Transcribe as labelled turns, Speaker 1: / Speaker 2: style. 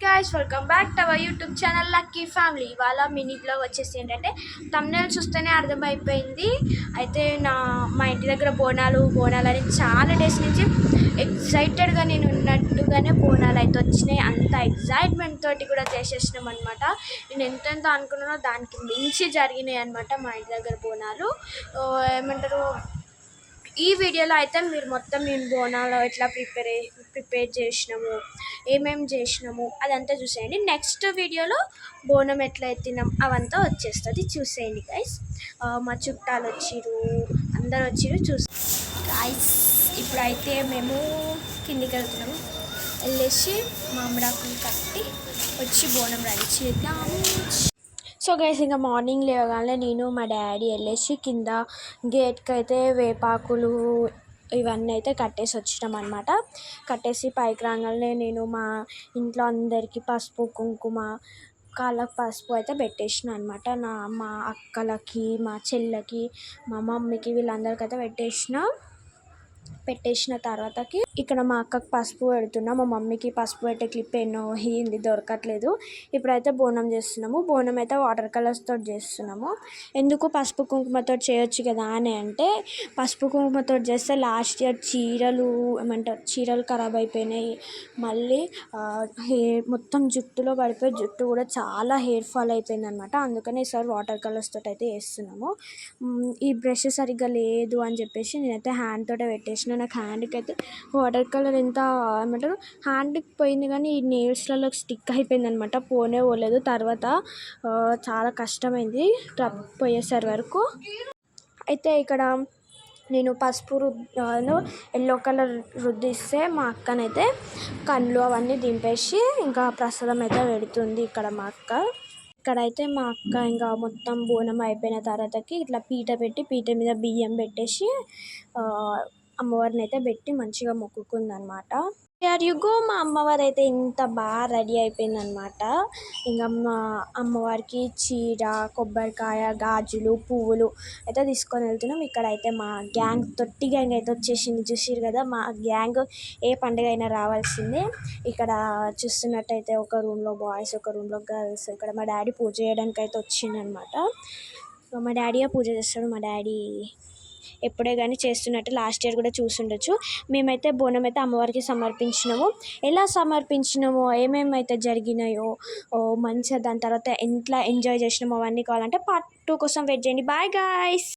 Speaker 1: Guys, welcome back to our YouTube channel lucky family. ఇవాళ mini blog వచ్చేసి ఏంటంటే thumbnail చూస్తేనే అర్థమైపోయింది. అయితే మా ఇంటి దగ్గర బోనాలు అని చాలా డేస్ నుంచి ఎక్సైటెడ్గా నేను ఉన్నట్టుగానే బోనాలు అయితే వచ్చినాయి. అంత ఎక్సైట్మెంట్ తోటి కూడా చేసేసినాం అనమాట. నేను ఎంతెంత అనుకున్నానో దానికి మించి జరిగినాయి అనమాట మా ఇంటి దగ్గర బోనాలు. ఏమంటారు, ఈ వీడియోలో అయితే మీరు మొత్తం మేము బోనాలు ఎట్లా ప్రిపేర్ చేసినాము, ఏమేమి చేసినాము అదంతా చూసేయండి. నెక్స్ట్ వీడియోలో బోనం ఎట్లా ఎత్తినాం అవంతా వచ్చేస్తుంది, చూసేయండి గైస్. మా చుట్టాలు వచ్చిరు, అందరు వచ్చిరు గైస్. ఇప్పుడైతే మేము కిందికి వెళ్తున్నాము. వెళ్ళేసి మామిడాకులు కట్టి వచ్చి బోనం రెడీ చేద్దాం. సో గైస్, ఇంకా మార్నింగ్ లేవగానే నేను మా డాడీ వెళ్ళేసి కింద గేట్కి అయితే వేపాకులు ఇవన్నీ అయితే కట్టేసి వచ్చినాం అనమాట. కట్టేసి పైకి రాగానే నేను మా ఇంట్లో అందరికీ పసుపు కుంకుమ కాళ్ళకు పసుపు అయితే పెట్టేసిన అనమాట. మా అక్కలకి, మా చెల్లెకి, మా మమ్మీకి, వీళ్ళందరికీ అయితే పెట్టేసిన తర్వాతకి ఇక్కడ మా అక్కకి పసుపు పెడుతున్నా. మా మమ్మీకి పసుపు పెట్టే క్లిప్ ఎన్నో అయ్యింది, దొరకట్లేదు. ఇప్పుడైతే బోనం చేస్తున్నాము. బోనం అయితే వాటర్ కలర్స్తో చేస్తున్నాము. ఎందుకు పసుపు కుంకుమతో చేయొచ్చు కదా అని అంటే, పసుపు కుంకుమతో చేస్తే లాస్ట్ ఇయర్ చీరలు ఖరాబ్ అయిపోయినాయి. మళ్ళీ మొత్తం జుట్టులో పడిపోయి జుట్టు కూడా చాలా హెయిర్ ఫాల్ అయిపోయింది అనమాట. అందుకని ఈసారి వాటర్ కలర్స్ తోటి అయితే వేస్తున్నాము. ఈ బ్రష్ సరిగ్గా లేదు అని చెప్పేసి నేనైతే హ్యాండ్ తోటే పెట్టేసిన. నాకు హ్యాండ్కి అయితే వాటర్ కలర్ ఎంత హ్యాండ్కి పోయింది, కానీ ఈ నెయిల్స్లలో స్టిక్ అయిపోయింది అనమాట. పోలేదు. తర్వాత చాలా కష్టమైంది పోయేసరి వరకు. అయితే ఇక్కడ నేను పసుపు ఎల్లో కలర్ రుద్దిస్తే మా అక్కనైతే కళ్ళు అవన్నీ దింపేసి ఇంకా ప్రసాదం అయితే పెడుతుంది ఇక్కడ మా అక్క. ఇక్కడైతే మా అక్క ఇంకా మొత్తం బోనం అయిపోయిన తర్వాతకి ఇట్లా పీట మీద బియ్యం పెట్టేసి అమ్మవారిని అయితే పెట్టి మంచిగా మొక్కుకుందనమాట. మా అమ్మవారు అయితే ఇంత బాగా రెడీ అయిపోయిందనమాట. ఇంకా మా అమ్మవారికి చీర, కొబ్బరికాయ, గాజులు, పువ్వులు అయితే తీసుకొని వెళ్తున్నాం. ఇక్కడైతే మా తొట్టి గ్యాంగ్ అయితే వచ్చేసింది, చూసిరు కదా. మా గ్యాంగ్ ఏ పండుగ అయినా రావాల్సిందే. ఇక్కడ చూస్తున్నట్టయితే ఒక రూమ్లో బాయ్స్, ఒక రూమ్లో గర్ల్స్. ఇక్కడ మా డాడీ పూజ చేయడానికి అయితే వచ్చిందనమాట. మా డాడీ పూజ చేస్తాడు. మా డాడీ ఎప్పుడే కానీ చేస్తున్నట్టు లాస్ట్ ఇయర్ కూడా చూసుండొచ్చు. మేమైతే బోనం అయితే అమ్మవారికి సమర్పించినాము. ఎలా సమర్పించినామో, ఏమేమైతే జరిగినాయో మంచిగా, దాని తర్వాత ఎట్లా ఎంజాయ్ చేసినామో అవన్నీ కావాలంటే పార్ట్ 2 కోసం వెయిట్ చేయండి. Bye guys.